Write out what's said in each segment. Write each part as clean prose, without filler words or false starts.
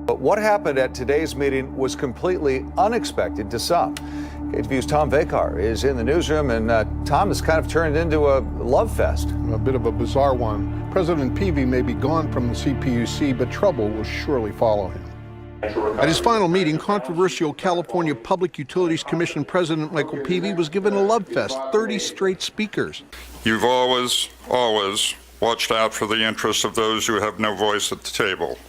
But what happened at today's meeting was completely unexpected to some. KTVU's Tom Vakar is in the newsroom, and Tom has kind of turned into a love fest. A bit of a bizarre one. President Peevey may be gone from the CPUC, but trouble will surely follow him. At his final meeting, controversial California Public Utilities Commission President Michael Peevey was given a love fest, 30 straight speakers. You've always watched out for the interests of those who have no voice at the table.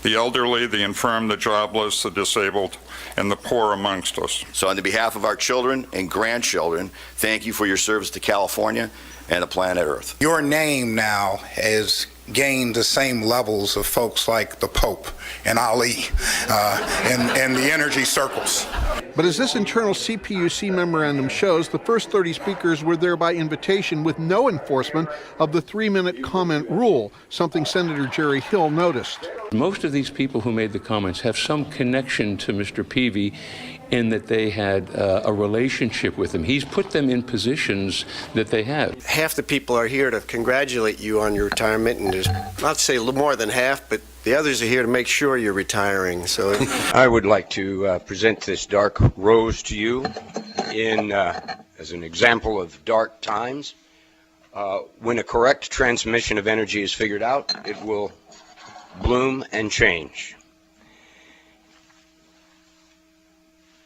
The elderly, the infirm, the jobless, the disabled, and the poor amongst us. So on behalf of our children and grandchildren, thank you for your service to California and the planet Earth. Your name now has gained the same levels of folks like the Pope and Ali and the energy circles. But as this internal CPUC memorandum shows, the first 30 speakers were there by invitation with no enforcement of the 3-minute comment rule, something Senator Jerry Hill noticed. Most of these people who made the comments have some connection to Mr. Peevey in that they had a relationship with him. He's put them in positions that they have. Half the people are here to congratulate you on your retirement, and there's, not to say a little more than half, but the others are here to make sure you're retiring. So I would like to present this dark rose to you as an example of dark times. When a correct transmission of energy is figured out, it will bloom and change.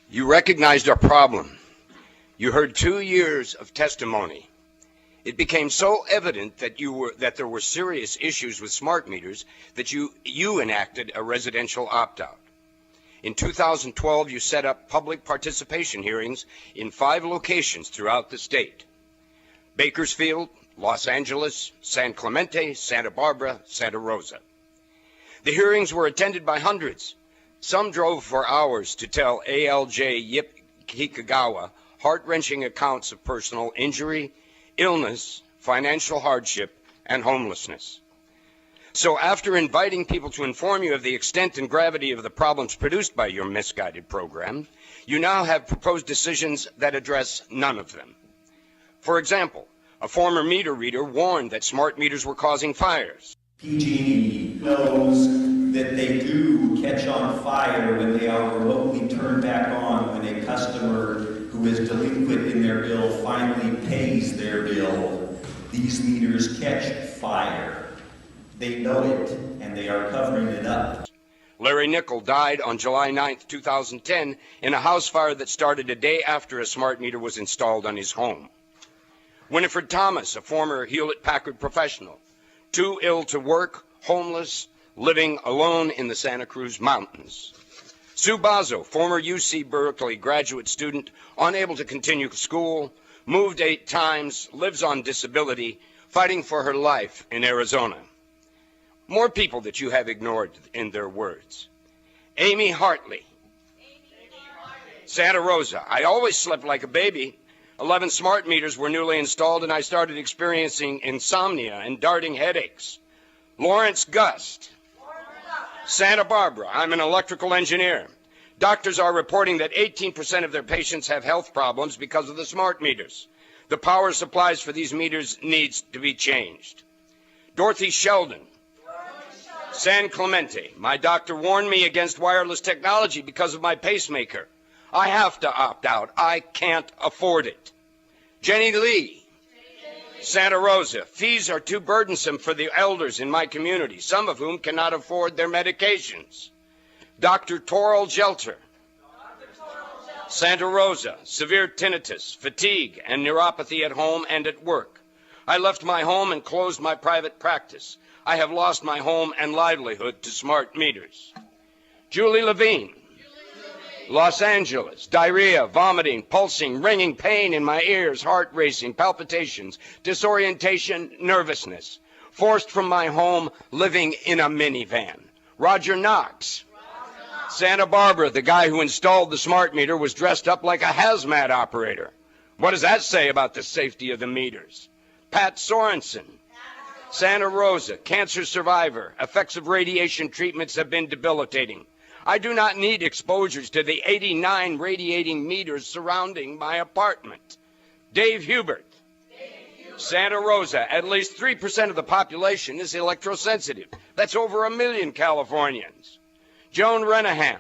You recognized our problem. You heard 2 years of testimony. It became so evident that there were serious issues with smart meters that you enacted a residential opt-out. In 2012, you set up public participation hearings in 5 locations throughout the state: Bakersfield, Los Angeles, San Clemente, Santa Barbara, Santa Rosa. The hearings were attended by hundreds. Some drove for hours to tell ALJ Yip Kikagawa heart-wrenching accounts of personal injury, illness, financial hardship, and homelessness. So after inviting people to inform you of the extent and gravity of the problems produced by your misguided program, you now have proposed decisions that address none of them. For example, a former meter reader warned that smart meters were causing fires. PG&E knows that they do catch on fire when they are remotely turned back on when a customer who is delinquent in their bill finally pays their bill. These meters catch fire. They know it, and they are covering it up. Larry Nickel died on July 9th, 2010 in a house fire that started a day after a smart meter was installed on his home. Winifred Thomas, a former Hewlett-Packard professional, too ill to work, homeless, living alone in the Santa Cruz Mountains. Sue Bazo, former UC Berkeley graduate student, unable to continue school, moved 8 times, lives on disability, fighting for her life in Arizona. More people that you have ignored in their words. Amy Hartley. Santa Rosa. I always slept like a baby. 11 smart meters were newly installed, and I started experiencing insomnia and darting headaches. Lawrence Gust. Santa Barbara. I'm an electrical engineer. Doctors are reporting that 18% of their patients have health problems because of the smart meters. The power supplies for these meters needs to be changed. Dorothy Sheldon. San Clemente. My doctor warned me against wireless technology because of my pacemaker. I have to opt out. I can't afford it. Jenny Lee. Santa Rosa. Fees are too burdensome for the elders in my community, some of whom cannot afford their medications. Dr. Toril Gelter. Santa Rosa. Severe tinnitus, fatigue, and neuropathy at home and at work. I left my home and closed my private practice. I have lost my home and livelihood to smart meters. Julie Levine. Los Angeles. Diarrhea, vomiting, pulsing, ringing pain in my ears, heart racing, palpitations, disorientation, nervousness. Forced from my home, living in a minivan. Roger Knox. Santa Barbara, the guy who installed the smart meter was dressed up like a hazmat operator. What does that say about the safety of the meters? Pat Sorensen. Santa Rosa, cancer survivor. Effects of radiation treatments have been debilitating. I do not need exposures to the 89 radiating meters surrounding my apartment. Dave Hubert. Santa Rosa, at least 3% of the population is electrosensitive. That's over 1 million Californians. Joan Renahan.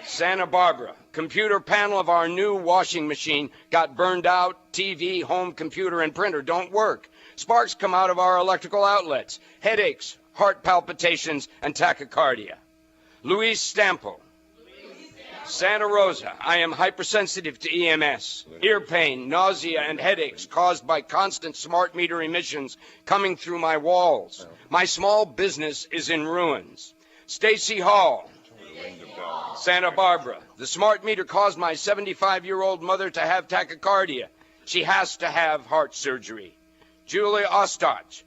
Santa Barbara. Computer panel of our new washing machine got burned out. TV, home computer, and printer don't work. Sparks come out of our electrical outlets. Headaches, heart palpitations, and tachycardia. Luis Stampo. Santa Rosa. I am hypersensitive to EMS. Ear pain, nausea, and headaches caused by constant smart meter emissions coming through my walls. My small business is in ruins. Stacy Hall. Santa Barbara. The smart meter caused my 75-year-old mother to have tachycardia. She has to have heart surgery. Julie Ostach.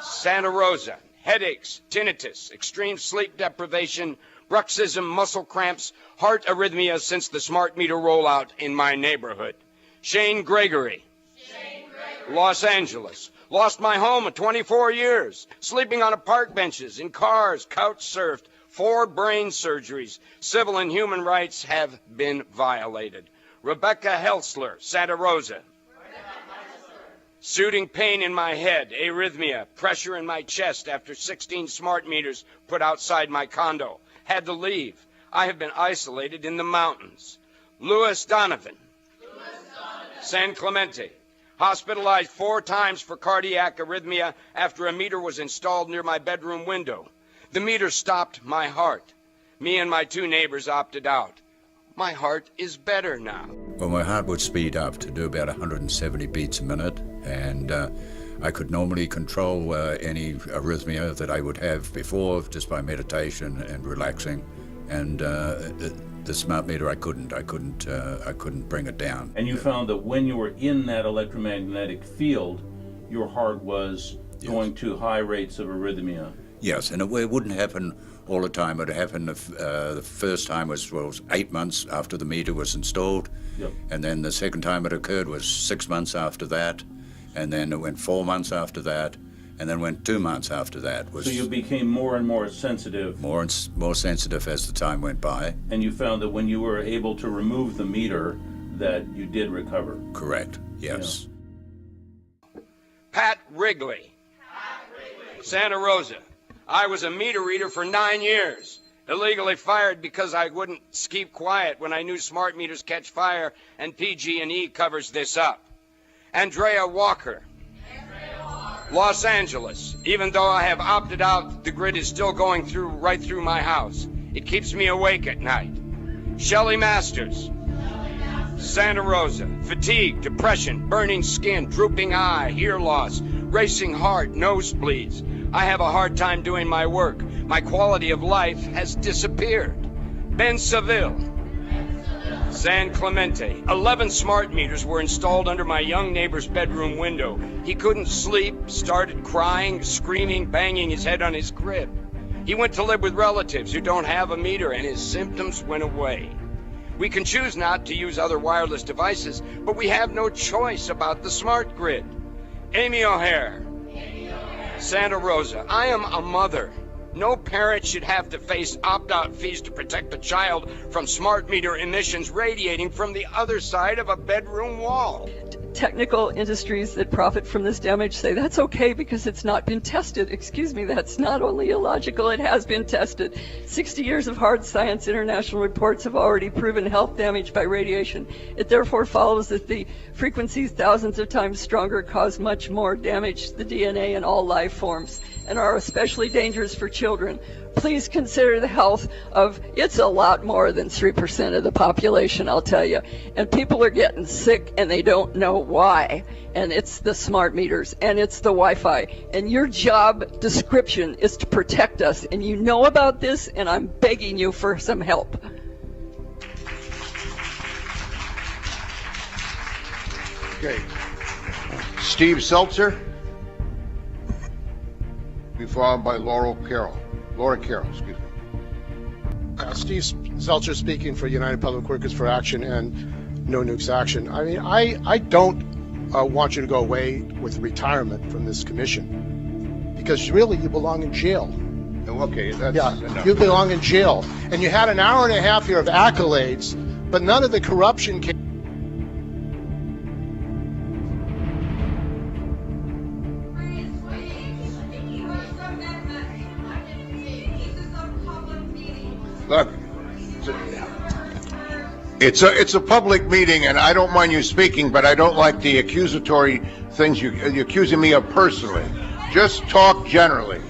Santa Rosa. Headaches, tinnitus, extreme sleep deprivation, bruxism, muscle cramps, heart arrhythmia since the smart meter rollout in my neighborhood. Shane Gregory. Los Angeles. Lost my home at 24 years. Sleeping on park benches, in cars, couch surfed, 4 brain surgeries. Civil and human rights have been violated. Rebecca Helsler, Santa Rosa. Shooting pain in my head, arrhythmia, pressure in my chest after 16 smart meters put outside my condo. Had to leave. I have been isolated in the mountains. Louis Donovan. San Clemente. Hospitalized 4 times for cardiac arrhythmia after a meter was installed near my bedroom window. The meter stopped my heart. Me and my 2 neighbors opted out. My heart is better now. Well, my heart would speed up to do about 170 beats a minute, and I could normally control any arrhythmia that I would have before just by meditation and relaxing. And the smart meter, I couldn't bring it down. And you found that when you were in that electromagnetic field, your heart was going to high rates of arrhythmia. Yes, and it wouldn't happen all the time. It happened the first time was 8 months after the meter was installed. Yep. And then the second time it occurred was 6 months after that. And then it went 4 months after that. And then went 2 months after that. So you became more and more sensitive. More sensitive as the time went by. And you found that when you were able to remove the meter, that you did recover. Correct, yes. Yeah. Pat Wrigley. Santa Rosa. I was a meter reader for 9 years. Illegally fired because I wouldn't keep quiet when I knew smart meters catch fire, and PG&E covers this up. Andrea Walker. Los Angeles. Even though I have opted out, the grid is still going right through my house. It keeps me awake at night. Shelley Masters. Santa Rosa. Fatigue, depression, burning skin, drooping eye, hear loss, racing heart, nosebleeds. I have a hard time doing my work. My quality of life has disappeared. Ben Seville. San Clemente. 11 smart meters were installed under my young neighbor's bedroom window. He couldn't sleep, started crying, screaming, banging his head on his crib. He went to live with relatives who don't have a meter, and his symptoms went away. We can choose not to use other wireless devices, but we have no choice about the smart grid. Amy O'Hare. Santa Rosa. I am a mother. No parent should have to face opt-out fees to protect a child from smart meter emissions radiating from the other side of a bedroom wall. Technical industries that profit from this damage say that's okay because it's not been tested. Excuse me, that's not only illogical, it has been tested. 60 years of hard science, international reports have already proven health damage by radiation. It therefore follows that the frequencies thousands of times stronger cause much more damage to the DNA and all life forms and are especially dangerous for children. Please consider the health of, it's a lot more than 3% of the population, I'll tell you. And people are getting sick and they don't know why. And it's the smart meters and it's the Wi-Fi. And your job description is to protect us. And you know about this, and I'm begging you for some help. Okay. Steve Seltzer. Be followed by Laura Carroll, excuse me. Steve Seltzer speaking for United Public Workers for Action and No Nukes Action. I mean, I don't want you to go away with retirement from this commission because really you belong in jail. Okay, that's enough. You belong in jail. And you had an hour and a half here of accolades, but none of the corruption came. Public Look, it's a public meeting, and I don't mind you speaking, but I don't like the accusatory things you're accusing me of personally. Just talk generally.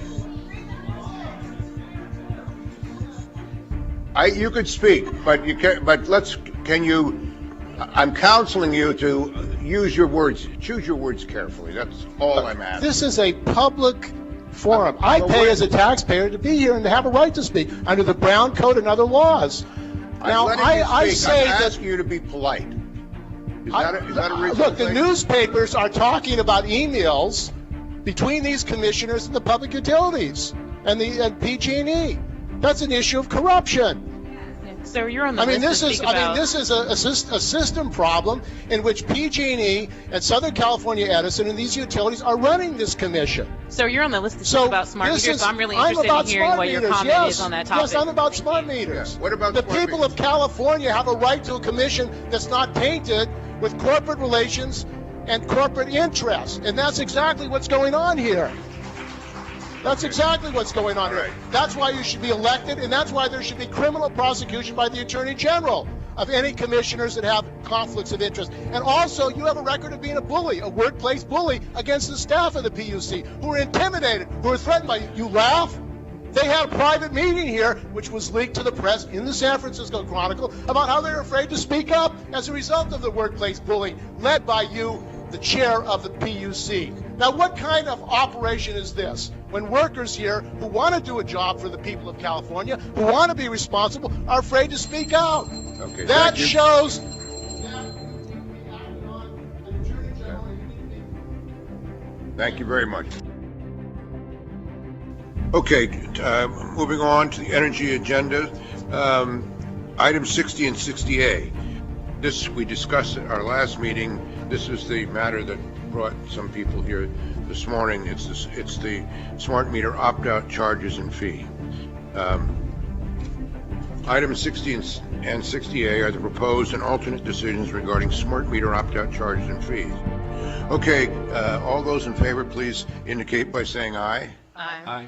You could speak, but you can. But can you? I'm counseling you to use your words. Choose your words carefully. That's all I'm asking. This is a public forum. I pay as a taxpayer to be here and to have a right to speak under the Brown Code and other laws. Now, I say I'm that asking you to be polite. Is that a reasonable look, the thing? newspapers are talking about emails between these commissioners and the public utilities and PG&E. That's an issue of corruption. So you're on the list this to is speak about. this is a system problem in which PG&E and Southern California Edison and these utilities are running this commission. So you're on the list to speak about smart meters. So I'm really interested in hearing what your comment is on that topic. Yes, I'm about smart meters. Yeah. What about the smart people meters? of California have a right to a commission that's not tainted with corporate relations and corporate interests, and that's exactly what's going on here. That's exactly what's going on here. That's why you should be elected, and that's why there should be criminal prosecution by the Attorney General of any commissioners that have conflicts of interest. And also, you have a record of being a bully, a workplace bully against the staff of the PUC, who are intimidated, who are threatened by you. You laugh? They had a private meeting here, which was leaked to the press in the San Francisco Chronicle, about how they're afraid to speak up as a result of the workplace bullying led by you, the chair of the PUC. Now, what kind of operation is this? When workers here who want to do a job for the people of California, who want to be responsible, are afraid to speak out. Okay, that shows. Thank you very much. Okay, moving on to the energy agenda. Items 60 and 60A. This we discussed at our last meeting. This is the matter that brought some people here this morning. It's the smart meter opt-out charges and fee. Items 60 and 60A are the proposed and alternate decisions regarding smart meter opt-out charges and fees. Okay, all those in favor, please indicate by saying aye. Aye.